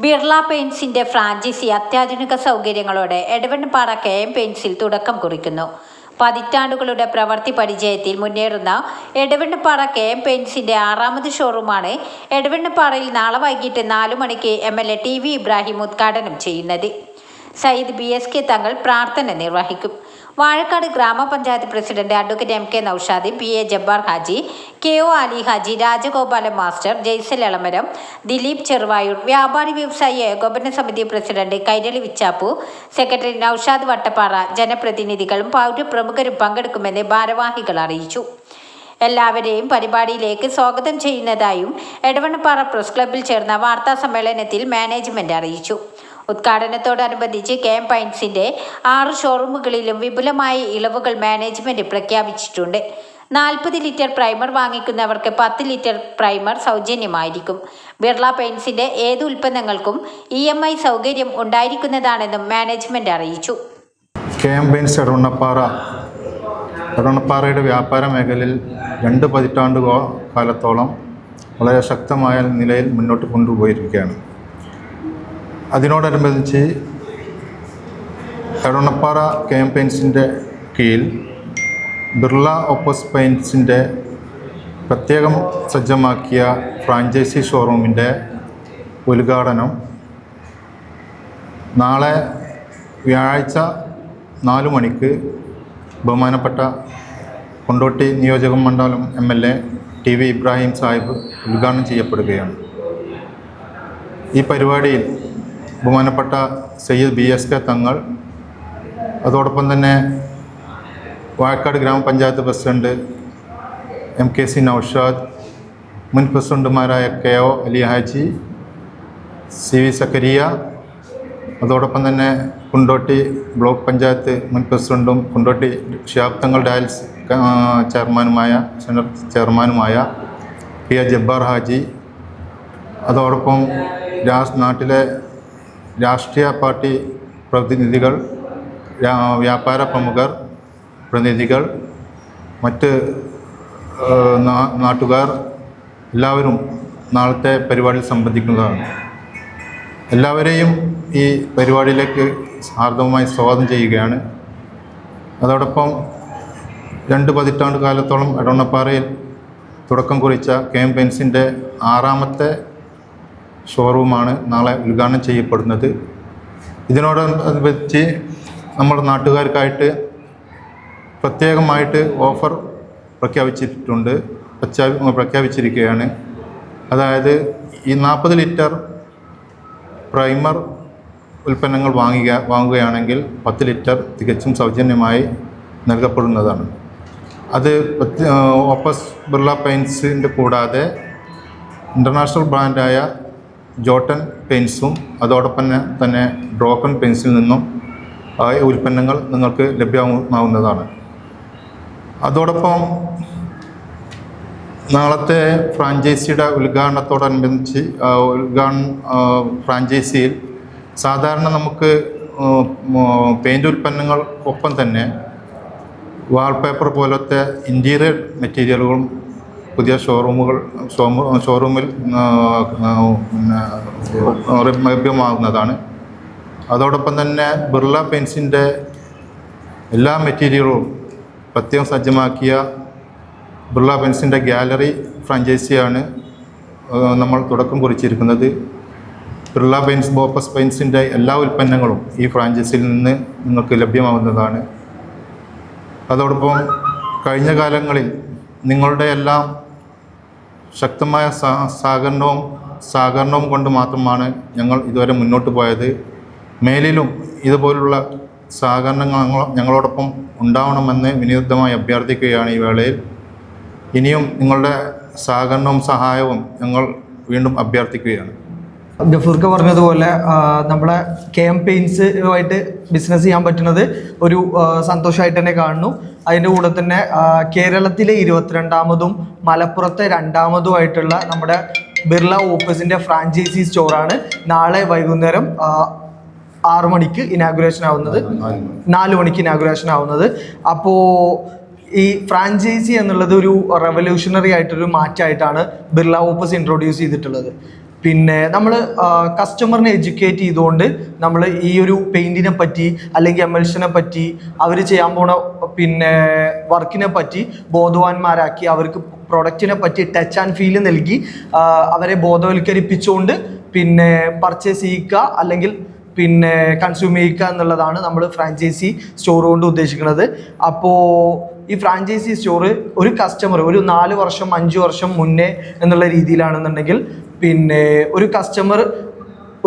Birla പെയിൻസിന്റെ franchise അത്യാധുനിക സൗകര്യങ്ങളോടെ Edavannappara KM പെയിൻസിൽ തുടക്കം കുറിക്കുന്നു. പതിറ്റാണ്ടുകളുടെ പ്രവൃത്തി പരിചയത്തിൽ മുന്നേറുന്ന എടവണ്ണപ്പാറ KM പെയിൻസിന്റെ 6ാമത് ഷോറൂമാണ് എടവണ്ണപ്പാറയിൽ നാളെ വൈകിട്ട് 4 മണിക്ക് MLA TV ഇബ്രാഹിം ഉദ്ഘാടനം ചെയ്യുന്നത്. സയ്യിദ് BSK തങ്ങൾ പ്രാർത്ഥന നിർവഹിക്കും. വാഴക്കാട് ഗ്രാമപഞ്ചായത്ത് president advocate MK Naushad, PA Jabbar Haji, KO Ali Haji, Rajagopalan master, Jaisal Elamaram, Dileep Cheruvayur, വ്യാപാരി വ്യവസായി ഏകോപന സമിതി പ്രസിഡന്റ് കൈരളി വിച്ചാപ്പു, സെക്രട്ടറി നൌഷാദ് വട്ടപ്പാറ, ജനപ്രതിനിധികളും പൗരപ്രമുഖരും പങ്കെടുക്കുമെന്ന് ഭാരവാഹികൾ അറിയിച്ചു. എല്ലാവരെയും പരിപാടിയിലേക്ക് സ്വാഗതം ചെയ്യുന്നതായും എടവണ്ണപ്പാറ പ്രസ് ക്ലബ്ബിൽ ചേർന്ന വാർത്താ സമ്മേളനത്തിൽ മാനേജ്മെന്റ് അറിയിച്ചു. ഉദ്ഘാടനത്തോടനുബന്ധിച്ച് KM പെയിൻസിന്റെ 6 ഷോറൂമുകളിലും വിപുലമായ ഇളവുകൾ മാനേജ്മെന്റ് പ്രഖ്യാപിച്ചിട്ടുണ്ട്. 40 ലിറ്റർ പ്രൈമർ വാങ്ങിക്കുന്നവർക്ക് 10 ലിറ്റർ പ്രൈമർ സൗജന്യമായിരിക്കും. ബിർള പെയിൻസിന്റെ ഏത് ഉൽപ്പന്നങ്ങൾക്കും EMI സൗകര്യം ഉണ്ടായിരിക്കുന്നതാണെന്നും മാനേജ്മെന്റ് അറിയിച്ചു. KM പെയിൻസ് എടവണ്ണപ്പാറയുടെ വ്യാപാര മേഖലയിൽ 2 പതിറ്റാണ്ട് കാലത്തോളം വളരെ ശക്തമായ നിലയിൽ മുന്നോട്ട് കൊണ്ടുപോയിരിക്കുകയാണ്. അതിനോടനുബന്ധിച്ച് എടവണ്ണപ്പാറ KM പെയിൻസിൻ്റെ കീഴിൽ ബിർള ഓപ്പോസ് പെയിൻസിൻ്റെ പ്രത്യേകം സജ്ജമാക്കിയ ഫ്രാഞ്ചൈസി ഷോറൂമിൻ്റെ ഉദ്ഘാടനം നാളെ വ്യാഴാഴ്ച 4 മണിക്ക് ബഹുമാനപ്പെട്ട കൊണ്ടോട്ടി നിയോജക മണ്ഡലം MLA TV ഇബ്രാഹിം സാഹിബ് ഉദ്ഘാടനം ചെയ്യപ്പെടുകയാണ്. ഈ പരിപാടിയിൽ ബഹുമാനപ്പെട്ട സയ്യിദ് BSK തങ്ങൾ, അതോടൊപ്പം തന്നെ വാഴക്കാട് ഗ്രാമപഞ്ചായത്ത് പ്രസിഡന്റ് MKC നൌഷാദ്, മുൻ പ്രസിഡന്റുമാരായ KO അലി ഹാജി, CV സക്കരിയ, അതോടൊപ്പം തന്നെ കൊണ്ടോട്ടി ബ്ലോക്ക് പഞ്ചായത്ത് മുൻ പ്രസിഡന്റും കൊണ്ടോട്ടി ഷിഹാബ് തങ്ങൾ ഡയൽസ് ചെയർമാനുമായ PA ജബ്ബാർ ഹാജി, അതോടൊപ്പം നാട്ടിലെ രാഷ്ട്രീയ പാർട്ടി പ്രതിനിധികൾ, വ്യാപാര പ്രമുഖർ പ്രതിനിധികൾ, മറ്റ് നാട്ടുകാർ എല്ലാവരും നാളത്തെ പരിപാടിയിൽ സംബന്ധിക്കുന്നതാണ്. എല്ലാവരെയും ഈ പരിപാടിയിലേക്ക് ഹാർദവമായി സ്വാഗതം ചെയ്യുകയാണ്. അതോടൊപ്പം 2 പതിറ്റാണ്ട് കാലത്തോളം എടവണ്ണപ്പാറയിൽ തുടക്കം കുറിച്ച KM പെയിൻസിൻ്റെ 6ാമത്തെ ഷോറൂമാണ് നാളെ ഉദ്ഘാടനം ചെയ്യപ്പെടുന്നത്. ഇതിനോടനുബന്ധിച്ച് നമ്മുടെ നാട്ടുകാർക്കായിട്ട് പ്രത്യേകമായിട്ട് ഓഫർ പ്രഖ്യാപിച്ചിരിക്കുകയാണ്. അതായത് ഈ 40 ലിറ്റർ പ്രൈമർ ഉൽപ്പന്നങ്ങൾ വാങ്ങുകയാണെങ്കിൽ 10 ലിറ്റർ തികച്ചും സൗജന്യമായി നൽകപ്പെടുന്നതാണ്. അത് ഓപ്പസ് ബിർള പെയിൻസിൻ്റെ കൂടാതെ ഇൻ്റർനാഷണൽ ബ്രാൻഡായ ജോട്ടൻ പെയിൻസും അതോടൊപ്പം തന്നെ ബ്രോക്കൺ പെയിൻസിൽ നിന്നും ഉൽപ്പന്നങ്ങൾ നിങ്ങൾക്ക് ലഭ്യമാവുന്നതാണ്. അതോടൊപ്പം നാളത്തെ ഫ്രാഞ്ചൈസിയുടെ ഉദ്ഘാടനത്തോടനുബന്ധിച്ച് ഫ്രാഞ്ചൈസിയിൽ സാധാരണ നമുക്ക് പെയിൻറ് ഉൽപ്പന്നങ്ങൾക്കൊപ്പം തന്നെ വാൾപേപ്പർ പോലത്തെ ഇൻറ്റീരിയർ മെറ്റീരിയലുകളും പുതിയ ഷോറൂമിൽ ലഭ്യമാകുന്നതാണ്. അതോടൊപ്പം തന്നെ ബിർള പെയിൻസിൻ്റെ എല്ലാ മെറ്റീരിയലുകളും പ്രത്യേകം സജ്ജമാക്കിയ ബിർള പെയിൻസിൻ്റെ ഗാലറി ഫ്രാഞ്ചൈസിയാണ് നമ്മൾ തുടക്കം കുറിച്ചിരിക്കുന്നത്. ബിർള പെയിൻസ് ഓപ്പോസ് പെയിൻസിൻ്റെ എല്ലാ ഉൽപ്പന്നങ്ങളും ഈ ഫ്രാഞ്ചൈസിയിൽ നിന്ന് നിങ്ങൾക്ക് ലഭ്യമാകുന്നതാണ്. അതോടൊപ്പം കഴിഞ്ഞ കാലങ്ങളിൽ നിങ്ങളുടെ എല്ലാം ശക്തമായ സഹകരണവും കൊണ്ട് മാത്രമാണ് ഞങ്ങൾ ഇതുവരെ മുന്നോട്ട് പോയത്. മേലിലും ഇതുപോലുള്ള സഹകരണങ്ങൾ ഞങ്ങളോടൊപ്പം ഉണ്ടാവണമെന്ന് വിനീതമായി അഭ്യർത്ഥിക്കുകയാണ്. ഈ വേളയിൽ ഇനിയും നിങ്ങളുടെ സഹകരണവും സഹായവും ഞങ്ങൾ വീണ്ടും അഭ്യർത്ഥിക്കുകയാണ്. ഗഫൂർക്ക പറഞ്ഞതുപോലെ നമ്മളെ KM പെയിൻസുമായിട്ട് ബിസിനസ് ചെയ്യാൻ പറ്റുന്നത് ഒരു സന്തോഷമായിട്ട് തന്നെ കാണുന്നു. അതിൻ്റെ കൂടെ തന്നെ കേരളത്തിലെ 22ാമതും മലപ്പുറത്തെ 2ാമതുമായിട്ടുള്ള നമ്മുടെ ബിർള ഓപ്പസിൻ്റെ ഫ്രാഞ്ചൈസി സ്റ്റോറാണ് നാളെ വൈകുന്നേരം 6 മണിക്ക് ഇനാഗുറേഷൻ ആവുന്നത്, 4 മണിക്ക് ഇനാഗുറേഷൻ ആവുന്നത്. അപ്പോൾ ഈ ഫ്രാഞ്ചൈസി എന്നുള്ളത് ഒരു റെവല്യൂഷണറി ആയിട്ടൊരു മാറ്റമായിട്ടാണ് ബിർള ഓപ്പസ് ഇൻട്രൊഡ്യൂസ് ചെയ്തിട്ടുള്ളത്. പിന്നെ നമ്മൾ കസ്റ്റമറിനെ എഡ്യൂക്കേറ്റ് ചെയ്തുകൊണ്ട് നമ്മൾ ഈ ഒരു പെയിൻറ്റിനെ പറ്റി അല്ലെങ്കിൽ എമൽഷനെ പറ്റി അവർ ചെയ്യാൻ പോണ പിന്നെ വർക്കിനെ പറ്റി ബോധവാന്മാരാക്കി അവർക്ക് പ്രൊഡക്റ്റിനെ പറ്റി ടച്ച് ആൻഡ് ഫീൽ നൽകി അവരെ ബോധവൽക്കരിപ്പിച്ചുകൊണ്ട് പിന്നെ പർച്ചേസ് ചെയ്യുക അല്ലെങ്കിൽ പിന്നെ കൺസ്യൂം ചെയ്യുക എന്നുള്ളതാണ് നമ്മൾ ഫ്രാഞ്ചൈസി സ്റ്റോർ കൊണ്ട് ഉദ്ദേശിക്കുന്നത്. അപ്പോൾ ഈ ഫ്രാഞ്ചൈസി സ്റ്റോറ് ഒരു കസ്റ്റമർ ഒരു 4 വർഷം 5 വർഷം മുന്നേ എന്നുള്ള രീതിയിലാണെന്നുണ്ടെങ്കിൽ പിന്നെ ഒരു കസ്റ്റമർ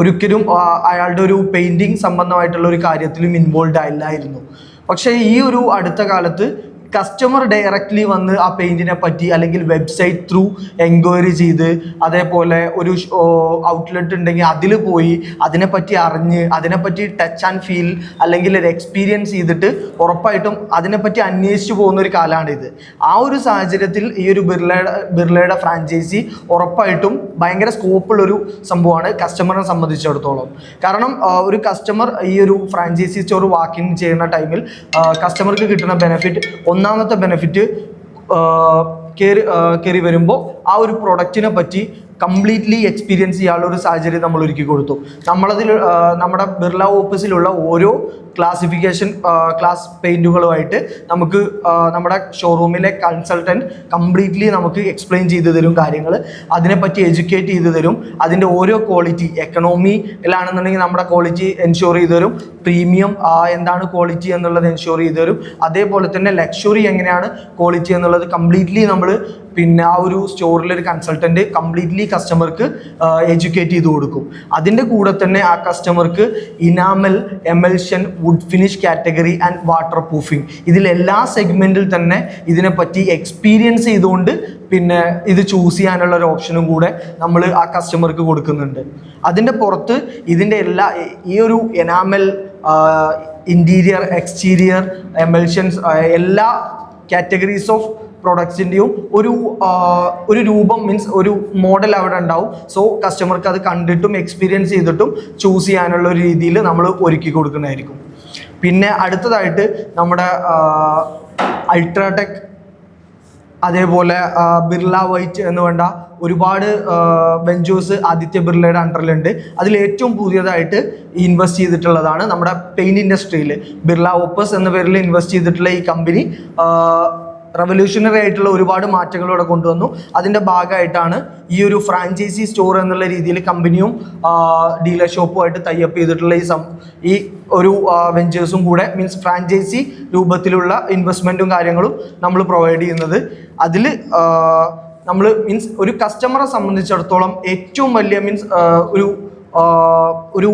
ഒരിക്കലും അയാളുടെ ഒരു പെയിൻറ്റിങ് സംബന്ധമായിട്ടുള്ള ഒരു കാര്യത്തിലും ഇൻവോൾവ് ആയില്ലായിരുന്നു. പക്ഷേ ഈ ഒരു അടുത്ത കാലത്ത് കസ്റ്റമർ ഡയറക്റ്റ്ലി വന്ന് ആ പെയിൻറ്റിനെ പറ്റി അല്ലെങ്കിൽ വെബ്സൈറ്റ് ത്രൂ എൻക്വയറി ചെയ്ത് അതേപോലെ ഒരു ഔട്ട്ലെറ്റ് ഉണ്ടെങ്കിൽ അതിൽ പോയി അതിനെപ്പറ്റി അറിഞ്ഞ് അതിനെപ്പറ്റി ടച്ച് ആൻഡ് ഫീൽ അല്ലെങ്കിൽ ഒരു എക്സ്പീരിയൻസ് ചെയ്തിട്ട് ഉറപ്പായിട്ടും അതിനെപ്പറ്റി അന്വേഷിച്ച് പോകുന്ന ഒരു കാലമാണിത്. ആ ഒരു സാഹചര്യത്തിൽ ഈ ഒരു ബിർളയുടെ ഫ്രാഞ്ചൈസി ഉറപ്പായിട്ടും ഭയങ്കര സ്കോപ്പുള്ളൊരു സംഭവമാണ് കസ്റ്റമറിനെ സംബന്ധിച്ചിടത്തോളം. കാരണം ഒരു കസ്റ്റമർ ഈ ഒരു ഫ്രാഞ്ചൈസി സ്റ്റോർ വാക്കിൻ ചെയ്യുന്ന ടൈമിൽ കസ്റ്റമർക്ക് കിട്ടുന്ന ബെനിഫിറ്റ്, ഒന്നാമത്തെ ബെനിഫിറ്റ് കയറി വരുമ്പോൾ ആ ഒരു പ്രൊഡക്റ്റിനെ പറ്റി കംപ്ലീറ്റ്ലി എക്സ്പീരിയൻസ് ചെയ്യാനുള്ള ഒരു സാഹചര്യം നമ്മൾ ഒരുക്കി കൊടുത്തു. നമ്മുടെ ബിർള ഓഫീസിലുള്ള ഓരോ ക്ലാസ് പെയിൻറ്റുകളുമായിട്ട് നമുക്ക് നമ്മുടെ ഷോറൂമിലെ കൺസൾട്ടൻറ്റ് കംപ്ലീറ്റ്ലി നമുക്ക് എക്സ്പ്ലെയിൻ ചെയ്ത് തരും കാര്യങ്ങൾ, അതിനെപ്പറ്റി എഡ്യൂക്കേറ്റ് ചെയ്ത് തരും. അതിൻ്റെ ഓരോ ക്വാളിറ്റി, എക്കണോമിയിലാണെന്നുണ്ടെങ്കിൽ നമ്മുടെ ക്വാളിറ്റി എൻഷുർ ചെയ്ത് തരും, പ്രീമിയം എന്താണ് ക്വാളിറ്റി എന്നുള്ളത് എൻഷുർ ചെയ്ത് തരും. അതേപോലെ തന്നെ ലക്ഷറി എങ്ങനെയാണ് ക്വാളിറ്റി എന്നുള്ളത് കംപ്ലീറ്റ്ലി നമ്മൾ പിന്നെ ആ ഒരു സ്റ്റോറിലൊരു കൺസൾട്ടൻറ്റ് കംപ്ലീറ്റ്ലി കസ്റ്റമർക്ക് എഡ്യൂക്കേറ്റ് ചെയ്ത് കൊടുക്കും. അതിൻ്റെ കൂടെ തന്നെ ആ കസ്റ്റമർക്ക് enamel, emulsion, wood finish category and waterproofing ഇതിലെല്ലാ സെഗ്മെൻറ്റിൽ തന്നെ ഇതിനെപ്പറ്റി എക്സ്പീരിയൻസ് ചെയ്തുകൊണ്ട് പിന്നെ ഇത് ചൂസ് ചെയ്യാനുള്ള ഒരു ഓപ്ഷനും കൂടെ നമ്മൾ ആ കസ്റ്റമർക്ക് കൊടുക്കുന്നുണ്ട്. അതിൻ്റെ പുറത്ത് ഇതിൻ്റെ ഈ ഒരു എനാമൽ, ഇൻറ്റീരിയർ, എക്സ്റ്റീരിയർ, എമൽഷൻസ് എല്ലാ കാറ്റഗറീസ് ഓഫ് പ്രൊഡക്ട്സിൻ്റെയും ഒരു രൂപം മീൻസ് ഒരു മോഡൽ അവിടെ ഉണ്ടാവും. സോ കസ്റ്റമർക്ക് അത് കണ്ടിട്ടും എക്സ്പീരിയൻസ് ചെയ്തിട്ടും ചൂസ് ചെയ്യാനുള്ള ഒരു രീതിയിൽ നമ്മൾ ഒരുക്കി കൊടുക്കുന്നതായിരിക്കും. പിന്നെ അടുത്തതായിട്ട് നമ്മുടെ അൾട്രാടെക്, അതേപോലെ ബിർള വൈറ്റ് എന്ന് വേണ്ട ഒരുപാട് വെഞ്ചേഴ്സ് ആദിത്യ ബിർളയുടെ അണ്ടറിലുണ്ട്. അതിൽ ഏറ്റവും പുതിയതായിട്ട് ഇൻവെസ്റ്റ് ചെയ്തിട്ടുള്ളതാണ് നമ്മുടെ പെയിൻറ് ഇൻഡസ്ട്രിയിൽ ബിർള ഓപ്പസ് എന്ന പേരിൽ ഇൻവെസ്റ്റ് ചെയ്തിട്ടുള്ള ഈ കമ്പനി റവല്യൂഷണറി ആയിട്ടുള്ള ഒരുപാട് മാറ്റങ്ങളോടെ കൊണ്ടുവന്നു. അതിൻ്റെ ഭാഗമായിട്ടാണ് ഈ ഒരു ഫ്രാഞ്ചൈസി സ്റ്റോർ എന്നുള്ള രീതിയിൽ കമ്പനിയും ഡീലർ ഷോപ്പുമായിട്ട് ടൈപ്പ് ചെയ്തിട്ടുള്ള ഈ ഒരു വെഞ്ചേഴ്സും കൂടെ മീൻസ് ഫ്രാഞ്ചൈസി രൂപത്തിലുള്ള ഇൻവെസ്റ്റ്മെൻറ്റും കാര്യങ്ങളും നമ്മൾ പ്രൊവൈഡ് ചെയ്യുന്നത്. അതിൽ നമ്മൾ മീൻസ് ഒരു കസ്റ്റമറെ സംബന്ധിച്ചിടത്തോളം ഏറ്റവും വലിയ മീൻസ് ഒരു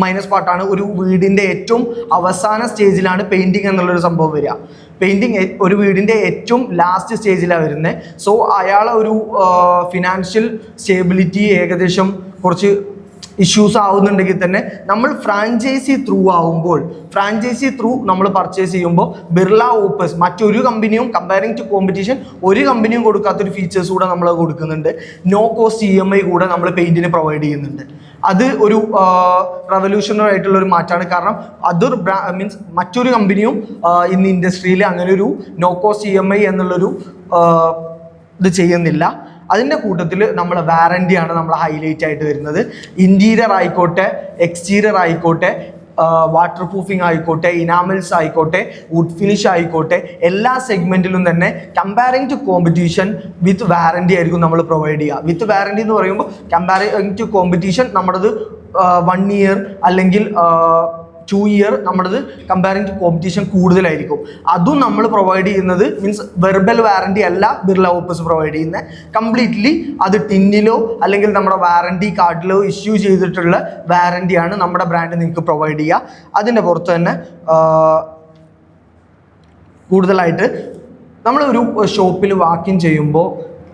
മൈനസ് പാർട്ടാണ്. ഒരു വീടിൻ്റെ ഏറ്റവും അവസാന സ്റ്റേജിലാണ് പെയിൻറ്റിങ് എന്നുള്ളൊരു സംഭവം വരിക. പെയിൻറ്റിങ് ഒരു വീടിൻ്റെ ഏറ്റവും ലാസ്റ്റ് സ്റ്റേജിലാണ് വരുന്നത്. സോ അയാളെ ഒരു ഫിനാൻഷ്യൽ സ്റ്റേബിലിറ്റി ഏകദേശം കുറച്ച് ഇഷ്യൂസ് ആവുന്നുണ്ടെങ്കിൽ തന്നെ നമ്മൾ ഫ്രാഞ്ചൈസി ത്രൂ നമ്മൾ പർച്ചേസ് ചെയ്യുമ്പോൾ ബിർള ഓപ്പസ് മറ്റൊരു കമ്പനിയും കമ്പയറിംഗ് ടു കോമ്പറ്റീഷൻ ഒരു കമ്പനിയും കൊടുക്കാത്തൊരു ഫീച്ചേഴ്സ് കൂടെ നമ്മൾ കൊടുക്കുന്നുണ്ട്. നോ കോസ്റ്റ് EMI കൂടെ നമ്മൾ പെയിൻറ്റിന് പ്രൊവൈഡ് ചെയ്യുന്നുണ്ട്. അത് ഒരു റവല്യൂഷണറി ആയിട്ടുള്ള ഒരു മാറ്റമാണ്. കാരണം അതൊരു മീൻസ് മറ്റൊരു കമ്പനിയും ഇന്ന് ഇൻഡസ്ട്രിയിൽ അങ്ങനെ ഒരു നോ കോസ്റ്റ് EMI എന്നുള്ളൊരു ഇത് ചെയ്യുന്നില്ല. അതിൻ്റെ കൂട്ടത്തിൽ നമ്മൾ വാറൻറ്റിയാണ് നമ്മൾ ഹൈലൈറ്റ് ആയിട്ട് വരുന്നത്. ഇൻറ്റീരിയർ ആയിക്കോട്ടെ, എക്സ്റ്റീരിയർ ആയിക്കോട്ടെ, വാട്ടർ പ്രൂഫിംഗ് ആയിക്കോട്ടെ, ഇനാമൽസ് ആയിക്കോട്ടെ, വുഡ് ഫിനിഷ് ആയിക്കോട്ടെ, എല്ലാ സെഗ്മെൻറ്റിലും തന്നെ comparing to competition with warranty ആയിരിക്കും നമ്മൾ പ്രൊവൈഡ് ചെയ്യുക. വിത്ത് വാറൻറ്റി എന്ന് പറയുമ്പോൾ കമ്പയറിംഗ് ടു കോമ്പറ്റീഷൻ നമ്മുടേത് 1 ഇയർ അല്ലെങ്കിൽ 2 ഇയർ നമ്മുടേത് കമ്പയറിംഗ് ടു കോമ്പറ്റീഷൻ കൂടുതലായിരിക്കും. അതും നമ്മൾ പ്രൊവൈഡ് ചെയ്യുന്നത് മീൻസ് വെർബൽ വാറൻറ്റി അല്ല ബിർള ഓപ്പസ് പ്രൊവൈഡ് ചെയ്യുന്നത്. കംപ്ലീറ്റ്ലി അത് ടിന്നിലോ അല്ലെങ്കിൽ നമ്മുടെ വാറൻറ്റി കാർഡിലോ ഇഷ്യൂ ചെയ്തിട്ടുള്ള വാറൻറ്റിയാണ് നമ്മുടെ ബ്രാൻഡ് നിങ്ങൾക്ക് പ്രൊവൈഡ് ചെയ്യുക. അതിൻ്റെ പുറത്ത് തന്നെ കൂടുതലായിട്ട് നമ്മളൊരു ഷോപ്പിൽ വാക്കിൻ ചെയ്യുമ്പോൾ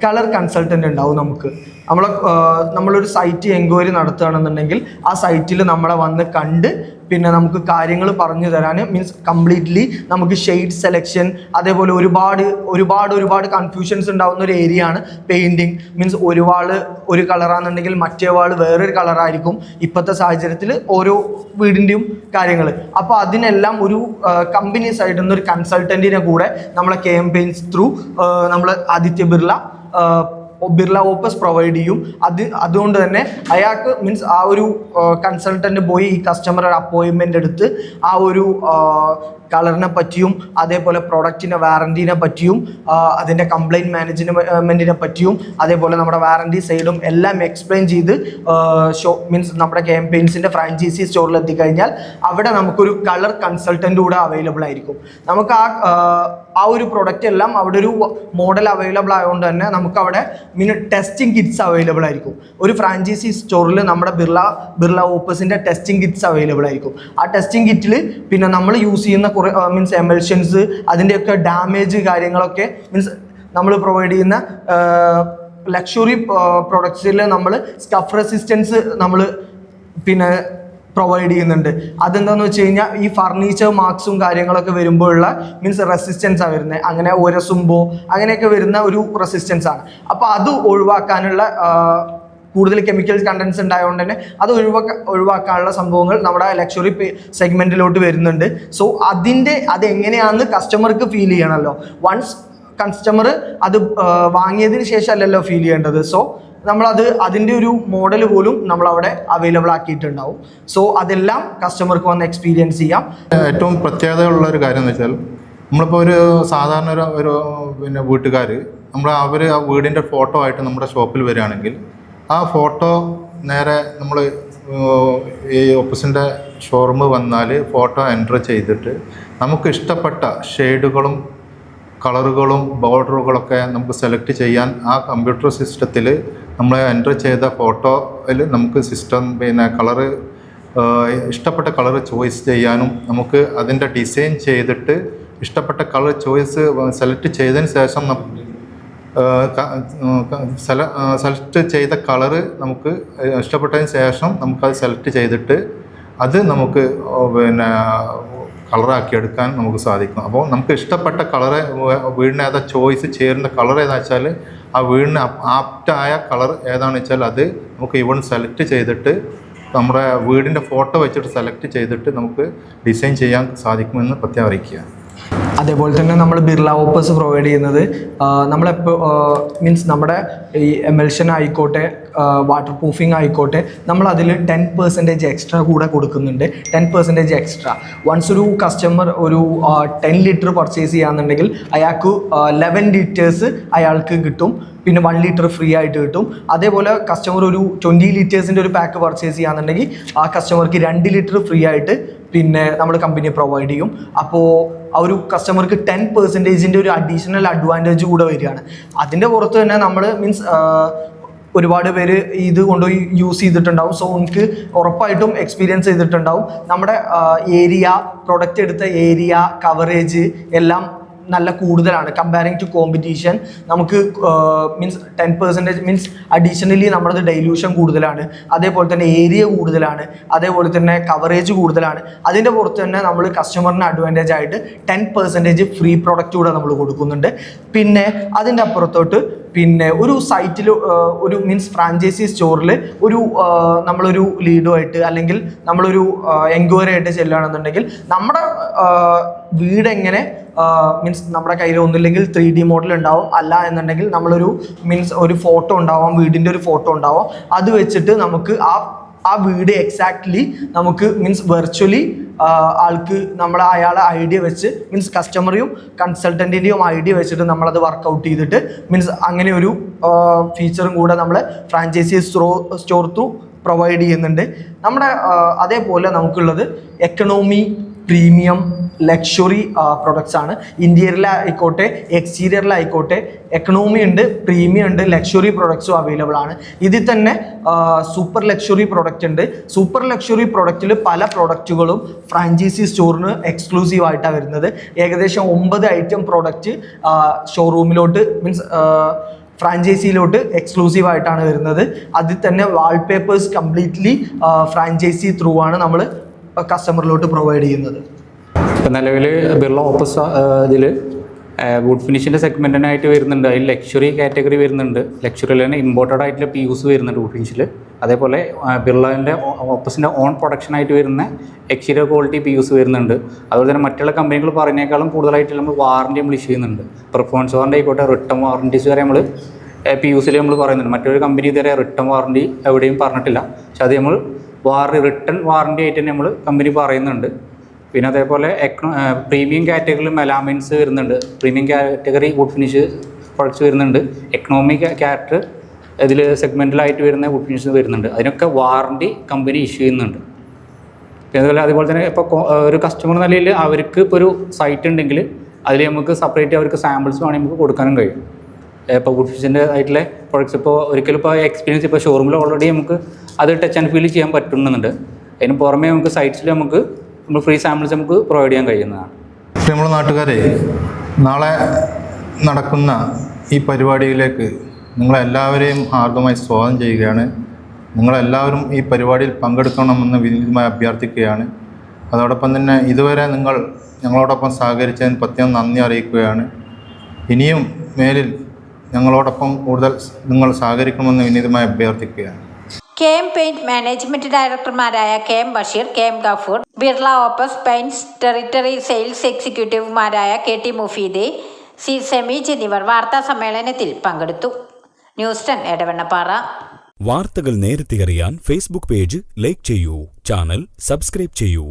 കളർ കൺസൾട്ടൻ്റ് ഉണ്ടാവും. നമ്മളൊരു സൈറ്റ് എൻക്വയറി നടത്തുകയാണെന്നുണ്ടെങ്കിൽ ആ സൈറ്റിൽ നമ്മളെ വന്ന് കണ്ട് പിന്നെ നമുക്ക് കാര്യങ്ങൾ പറഞ്ഞു തരാൻ മീൻസ് കംപ്ലീറ്റ്ലി നമുക്ക് ഷെയ്ഡ് സെലക്ഷൻ, അതേപോലെ ഒരുപാട് കൺഫ്യൂഷൻസ് ഉണ്ടാകുന്ന ഒരു ഏരിയ ആണ് പെയിൻറ്റിങ്. മീൻസ് ഒരു കളറാണെന്നുണ്ടെങ്കിൽ മറ്റേ വാൾ വേറൊരു കളറായിരിക്കും ഇപ്പോഴത്തെ സാഹചര്യത്തിൽ ഓരോ വീടിൻ്റെയും കാര്യങ്ങൾ. അപ്പോൾ അതിനെല്ലാം ഒരു കമ്പനി സൈഡിൽ നിന്ന് ഒരു കൺസൾട്ടൻറ്റിനെ കൂടെ നമ്മളെ KM പെയിൻറ്റ്സ് ത്രൂ നമ്മൾ ആദിത്യ ബിർള ബിർള ഓപ്പസ് പ്രൊവൈഡ് ചെയ്യും. അതുകൊണ്ട് തന്നെ അയാൾക്ക് മീൻസ് ആ ഒരു കൺസൾട്ടൻറ്റ് പോയി ഈ കസ്റ്റമറുടെ അപ്പോയിൻമെൻ്റ് എടുത്ത് ആ ഒരു കളറിനെ പറ്റിയും അതേപോലെ പ്രൊഡക്റ്റിൻ്റെ വാറൻറ്റീനെ പറ്റിയും അതിൻ്റെ കംപ്ലൈൻറ്റ് മാനേജ്മെൻറ്റിനെ പറ്റിയും അതേപോലെ നമ്മുടെ വാറൻറ്റി സൈഡും എല്ലാം എക്സ്പ്ലെയിൻ ചെയ്ത് മീൻസ് നമ്മുടെ ക്യാമ്പെയിൻസിൻ്റെ ഫ്രാഞ്ചൈസി സ്റ്റോറിൽ എത്തിക്കഴിഞ്ഞാൽ അവിടെ നമുക്കൊരു കളർ കൺസൾട്ടൻ്റ് കൂടെ അവൈലബിൾ ആയിരിക്കും. നമുക്ക് ആ ഒരു പ്രൊഡക്റ്റ് എല്ലാം അവിടെ ഒരു മോഡൽ അവൈലബിൾ ആയതുകൊണ്ട് തന്നെ നമുക്ക് അവിടെ ടെസ്റ്റിംഗ് കിറ്റ്സ് അവൈലബിൾ ആയിരിക്കും. ഒരു ഫ്രാഞ്ചൈസി സ്റ്റോറിൽ നമ്മുടെ ബിർള ഓപ്പസിൻ്റെ ടെസ്റ്റിംഗ് കിറ്റ്സ് അവൈലബിൾ ആയിരിക്കും. ആ ടെസ്റ്റിംഗ് കിറ്റിൽ പിന്നെ നമ്മൾ യൂസ് ചെയ്യുന്ന കുറേ മീൻസ് എമൽഷൻസ് അതിൻ്റെയൊക്കെ ഡാമേജ് കാര്യങ്ങളൊക്കെ മീൻസ് നമ്മൾ പ്രൊവൈഡ് ചെയ്യുന്ന ലക്ഷറി പ്രൊഡക്ട്സിൽ നമ്മൾ സ്കഫ് റെസിസ്റ്റൻസ് നമ്മൾ പിന്നെ പ്രൊവൈഡ് ചെയ്യുന്നുണ്ട്. അതെന്താണെന്ന് വെച്ച് കഴിഞ്ഞാൽ ഈ ഫർണിച്ചർ മാർക്സും കാര്യങ്ങളൊക്കെ വരുമ്പോഴുള്ള മീൻസ് റെസിസ്റ്റൻസാണ് വരുന്നത്. അങ്ങനെ ഉരസുമ്പോൾ അങ്ങനെയൊക്കെ വരുന്ന ഒരു റെസിസ്റ്റൻസ് ആണ്. അപ്പോൾ അത് ഒഴിവാക്കാനുള്ള കൂടുതൽ കെമിക്കൽ കണ്ടൻസ് ഉണ്ടായതുകൊണ്ട് തന്നെ അത് ഒഴിവാക്കാനുള്ള സംഭവങ്ങൾ നമ്മുടെ ലക്ഷറി സെഗ്മെൻറ്റിലോട്ട് വരുന്നുണ്ട്. സോ അതെങ്ങനെയാണെന്ന് കസ്റ്റമർക്ക് ഫീൽ ചെയ്യണമല്ലോ. വൺസ് കസ്റ്റമർ അത് വാങ്ങിയതിന് ശേഷം അല്ലല്ലോ ഫീൽ ചെയ്യേണ്ടത്. സോ അതിൻ്റെ ഒരു മോഡൽ പോലും നമ്മളവിടെ അവൈലബിൾ ആക്കിയിട്ടുണ്ടാവും. സോ അതെല്ലാം കസ്റ്റമർക്ക് വന്ന് എക്സ്പീരിയൻസ് ചെയ്യാം. ഏറ്റവും പ്രത്യേകതയുള്ള ഒരു കാര്യം എന്ന് വെച്ചാൽ നമ്മളിപ്പോൾ ഒരു സാധാരണ ഒരു പിന്നെ വീട്ടുകാർ അവർ ആ വീടിൻ്റെ ഫോട്ടോ ആയിട്ട് നമ്മുടെ ഷോപ്പിൽ വരികയാണെങ്കിൽ ആ ഫോട്ടോ നേരെ നമ്മൾ ഈ ഓപ്പസിൻ്റെ ഷോറൂം വന്നാൽ ഫോട്ടോ എൻ്റർ ചെയ്തിട്ട് നമുക്ക് ഇഷ്ടപ്പെട്ട ഷെയ്ഡുകളും കളറുകളും ബോർഡറുകളൊക്കെ നമുക്ക് സെലക്ട് ചെയ്യാൻ ആ കമ്പ്യൂട്ടർ സിസ്റ്റത്തിൽ നമ്മൾ എൻ്റർ ചെയ്ത ഫോട്ടോയിൽ നമുക്ക് സിസ്റ്റം പിന്നെ കളറ് ഇഷ്ടപ്പെട്ട കളർ ചോയ്സ് ചെയ്യാനും നമുക്ക് അതിൻ്റെ ഡിസൈൻ ചെയ്തിട്ട് ഇഷ്ടപ്പെട്ട കളർ ചോയ്സ് സെലക്ട് ചെയ്തതിന് ശേഷം സെലക്ട് ചെയ്ത കളറ് നമുക്ക് ഇഷ്ടപ്പെട്ടതിന് ശേഷം നമുക്കത് സെലക്ട് ചെയ്തിട്ട് അത് നമുക്ക് പിന്നെ കളറാക്കിയെടുക്കാൻ നമുക്ക് സാധിക്കും. അപ്പോൾ നമുക്ക് ഇഷ്ടപ്പെട്ട കളറ് വീടിന് ഏതാ ചോയ്സ് ചേരുന്ന കളർ ഏതാ വെച്ചാൽ ആ വീടിന് ആപ്റ്റായ കളർ ഏതാണെന്ന് വെച്ചാൽ അത് നമുക്ക് ഇവിടെ സെലക്ട് ചെയ്തിട്ട് നമ്മുടെ വീടിൻ്റെ ഫോട്ടോ വെച്ചിട്ട് സെലക്ട് ചെയ്തിട്ട് നമുക്ക് ഡിസൈൻ ചെയ്യാൻ സാധിക്കുമെന്ന് പ്രത്യേകം അറിയിക്കുക. അതേപോലെ തന്നെ നമ്മൾ ബിർള ഓപ്പസ് പ്രൊവൈഡ് ചെയ്യുന്നത് നമ്മളെപ്പോൾ മീൻസ് നമ്മുടെ ഈ എമൽഷൻ ആയിക്കോട്ടെ വാട്ടർ പ്രൂഫിങ് ആയിക്കോട്ടെ നമ്മളതിൽ 10% എക്സ്ട്രാ കൂടെ കൊടുക്കുന്നുണ്ട്. 10% എക്സ്ട്രാ വൺസ് ഒരു കസ്റ്റമർ ഒരു 10 ലിറ്റർ പർച്ചേസ് ചെയ്യാന്നുണ്ടെങ്കിൽ അയാൾക്ക് 11 ലിറ്റേഴ്സ് അയാൾക്ക് കിട്ടും. പിന്നെ 1 ലിറ്റർ ഫ്രീ ആയിട്ട് കിട്ടും. അതേപോലെ കസ്റ്റമർ ഒരു 20 ലിറ്റേഴ്സിൻ്റെ ഒരു പാക്ക് പർച്ചേസ് ചെയ്യാന്നുണ്ടെങ്കിൽ ആ കസ്റ്റമർക്ക് 2 ലിറ്റർ ഫ്രീ ആയിട്ട് പിന്നെ നമ്മൾ കമ്പനി പ്രൊവൈഡ് ചെയ്യും. അപ്പോൾ ആ ഒരു കസ്റ്റമർക്ക് 10% ഒരു അഡീഷണൽ അഡ്വാൻറ്റേജ് കൂടെ വരികയാണ്. അതിൻ്റെ പുറത്ത് തന്നെ നമ്മൾ മീൻസ് ഒരുപാട് പേര് ഇത് കൊണ്ടുപോയി യൂസ് ചെയ്തിട്ടുണ്ടാവും. സോ എനിക്ക് ഉറപ്പായിട്ടും എക്സ്പീരിയൻസ് ചെയ്തിട്ടുണ്ടാവും. നമ്മുടെ ഏരിയ പ്രൊഡക്റ്റ് എടുത്ത ഏരിയ കവറേജ് എല്ലാം നല്ല കൂടുതലാണ് കമ്പയറിങ് ടു കോമ്പറ്റീഷൻ. നമുക്ക് മീൻസ് 10% മീൻസ് അഡീഷണലി നമ്മളത് ഡൈല്യൂഷൻ കൂടുതലാണ്. അതേപോലെ തന്നെ ഏരിയ കൂടുതലാണ്. അതേപോലെ തന്നെ കവറേജ് കൂടുതലാണ്. അതിൻ്റെ പുറത്ത് തന്നെ നമ്മൾ കസ്റ്റമറിന് അഡ്വാൻറ്റേജ് ആയിട്ട് 10% ഫ്രീ പ്രൊഡക്റ്റ് കൂടെ നമ്മൾ കൊടുക്കുന്നുണ്ട്. പിന്നെ അതിൻ്റെ അപ്പുറത്തോട്ട് പിന്നെ ഒരു സൈറ്റിൽ ഒരു മീൻസ് ഫ്രാഞ്ചൈസി സ്റ്റോറിൽ നമ്മളൊരു ലീഡുമായിട്ട് അല്ലെങ്കിൽ നമ്മളൊരു എൻക്വയറി ആയിട്ട് ചെല്ലുകയാണെന്നുണ്ടെങ്കിൽ നമ്മുടെ വീട് എങ്ങനെ മീൻസ് നമ്മുടെ കയ്യിൽ ഒന്നില്ലെങ്കിൽ 3D മോഡൽ ഉണ്ടാവും, അല്ല എന്നുണ്ടെങ്കിൽ നമ്മളൊരു മീൻസ് ഒരു ഫോട്ടോ ഉണ്ടാവാം, വീടിൻ്റെ ഒരു ഫോട്ടോ ഉണ്ടാവാം. അത് വെച്ചിട്ട് നമുക്ക് ആ വീട് എക്സാക്ട്ലി നമുക്ക് മീൻസ് വെർച്വലി ആൾക്ക് അയാളെ ഐഡിയ വെച്ച് മീൻസ് കസ്റ്റമറെയും കൺസൾട്ടൻറ്റിൻ്റെയും ഐഡിയ വെച്ചിട്ട് നമ്മളത് വർക്കൗട്ട് ചെയ്തിട്ട് മീൻസ് അങ്ങനെ ഒരു ഫീച്ചറും കൂടെ നമ്മൾ ഫ്രാഞ്ചൈസി സ്റ്റോർ ത്രൂ പ്രൊവൈഡ് ചെയ്യുന്നുണ്ട്. അതേപോലെ നമുക്കുള്ളത് എക്കണോമി, പ്രീമിയം, ലക്ഷറി പ്രൊഡക്ട്സ് ആണ്. ഇൻറ്റീരിയറിലായിക്കോട്ടെ എക്സ്റ്റീരിയറിലായിക്കോട്ടെ എക്കണോമി ഉണ്ട്, പ്രീമിയം ഉണ്ട്, ലക്ഷറി പ്രൊഡക്ട്സും അവൈലബിൾ ആണ്. ഇതിൽ തന്നെ സൂപ്പർ ലക്ഷറി പ്രൊഡക്റ്റ് ഉണ്ട്. സൂപ്പർ ലക്ഷറി പ്രൊഡക്റ്റിൽ പല പ്രൊഡക്റ്റുകളും ഫ്രാഞ്ചൈസി സ്റ്റോറിന് എക്സ്ക്ലൂസീവ് ആയിട്ടാണ് വരുന്നത്. ഏകദേശം 9 ഐറ്റം പ്രൊഡക്റ്റ് ഷോറൂമിലോട്ട് മീൻസ് ഫ്രാഞ്ചൈസിയിലോട്ട് എക്സ്ക്ലൂസീവ് ആയിട്ടാണ് വരുന്നത്. അതിൽ തന്നെ വാൾപേപ്പേഴ്സ് കംപ്ലീറ്റ്ലി ഫ്രാഞ്ചൈസി ത്രൂ ആണ് നമ്മൾ കസ്റ്റമറിലോട്ട് പ്രൊവൈഡ് ചെയ്യുന്നത്. ഇപ്പം നിലവിൽ ബിർള ഓപ്പസ് ഇതിൽ വുഡ് ഫിനിഷിൻ്റെ സെഗ്മെൻറ്റിനായിട്ട് വരുന്നുണ്ട്. അതിൽ ലക്ഷറി കാറ്റഗറി വരുന്നുണ്ട്. ലക്ഷറിയിൽ തന്നെ ഇമ്പോർട്ടഡ് ആയിട്ടുള്ള PUs വരുന്നുണ്ട് വുഡ് ഫിനിഷിൽ. അതേപോലെ ബിർളൻ്റെ ഓപ്പസിൻ്റെ ഓൺ പ്രൊഡക്ഷനായിട്ട് വരുന്ന എക്സ്റ്റീരിയർ ക്വാളിറ്റി PUs വരുന്നുണ്ട്. അതുപോലെ തന്നെ മറ്റുള്ള കമ്പനികൾ പറയുന്നേക്കാളും കൂടുതലായിട്ട് നമ്മൾ വാറണ്ടി നമ്മൾ ഇഷ്യൂ ചെയ്യുന്നുണ്ട്. പെർഫോമൻസ് വാറണ്ടി ആയിക്കോട്ടെ റിട്ടേൺ വാറണ്ടീസ് വരെ നമ്മൾ PUCയിൽ നമ്മൾ പറയുന്നുണ്ട്. മറ്റൊരു കമ്പനി ഇതുവരെ റിട്ടേൺ വാറണ്ടി എവിടെയും പറഞ്ഞിട്ടില്ല. പക്ഷെ അത് നമ്മൾ റിട്ടേൺ വാറണ്ടി ആയിട്ട് തന്നെ നമ്മൾ കമ്പനി പറയുന്നുണ്ട്. പിന്നെ അതേപോലെ പ്രീമിയം കാറ്റഗറിയിൽ മെലാമിൻസ് വരുന്നുണ്ട്. Premium category would finish products വരുന്നുണ്ട്. എക്കണോമിക് കാറ്റർ ഇതിൽ സെഗ്മെൻറ്റിലായിട്ട് വരുന്ന വുഡ് ഫിനിഷ് വരുന്നുണ്ട്. അതിനൊക്കെ വാറണ്ടി കമ്പനി ഇഷ്യൂ ചെയ്യുന്നുണ്ട്. അതുപോലെ തന്നെ ഇപ്പോൾ ഒരു കസ്റ്റമർ നിലയിൽ അവർക്ക് ഇപ്പോൾ ഒരു സൈറ്റ് ഉണ്ടെങ്കിൽ അതിൽ നമുക്ക് സെപ്പറേറ്റ് അവർക്ക് സാമ്പിൾസ് വേണമെങ്കിൽ നമുക്ക് കൊടുക്കാനും കഴിയും. ഇപ്പോൾ വുഡ് ഫിനിഷിൻ്റെ ആയിട്ടുള്ള പ്രൊഡക്ട്സ് ഇപ്പോൾ ഒരിക്കലും ഇപ്പോൾ എക്സ്പീരിയൻസ് ഇപ്പോൾ ഷോറൂമിൽ ഓൾറെഡി നമുക്ക് അത് ടച്ച് ആൻഡ് ഫീൽ ചെയ്യാൻ പറ്റുന്നുണ്ട്. അതിന് പുറമേ നമുക്ക് സൈറ്റ്സിൽ നമ്മൾ ഫ്രീ സാമ്പിൾസ് നമുക്ക് പ്രൊവൈഡ് ചെയ്യാൻ കഴിയുന്നതാണ്. നമ്മുടെ നാട്ടുകാരെ, നാളെ നടക്കുന്ന ഈ പരിപാടിയിലേക്ക് നിങ്ങളെല്ലാവരെയും ഹാർദമായി സ്വാഗതം ചെയ്യുകയാണ്. നിങ്ങളെല്ലാവരും ഈ പരിപാടിയിൽ പങ്കെടുക്കണമെന്ന് വിനീതമായി അഭ്യർത്ഥിക്കുകയാണ്. അതോടൊപ്പം തന്നെ ഇതുവരെ നിങ്ങൾ ഞങ്ങളോടൊപ്പം സഹകരിച്ചതിന് പ്രത്യേകം നന്ദി അറിയിക്കുകയാണ്. ഇനിയും മേലിൽ ഞങ്ങളോടൊപ്പം കൂടുതൽ നിങ്ങൾ സഹകരിക്കണമെന്ന് വിനീതമായി അഭ്യർത്ഥിക്കുകയാണ്. KM പെയിന്റ് മാനേജ്മെന്റ് ഡയറക്ടർമാരായ KM Basheer, KM Gafoor, Birla Opus paints territory sales എക്സിക്യൂട്ടീവുമാരായ KT മുഫീദ്, C സെമീജ് എന്നിവർ വാർത്താ സമ്മേളനത്തിൽ പങ്കെടുത്തു. ന്യൂസ് 10 എടവണ്ണപ്പാറ. വാർത്തകൾ നേരത്തെ അറിയാൻ ഫേസ്ബുക്ക് പേജ് ലൈക്ക് ചെയ്യൂ, ചാനൽ സബ്സ്ക്രൈബ് ചെയ്യൂ.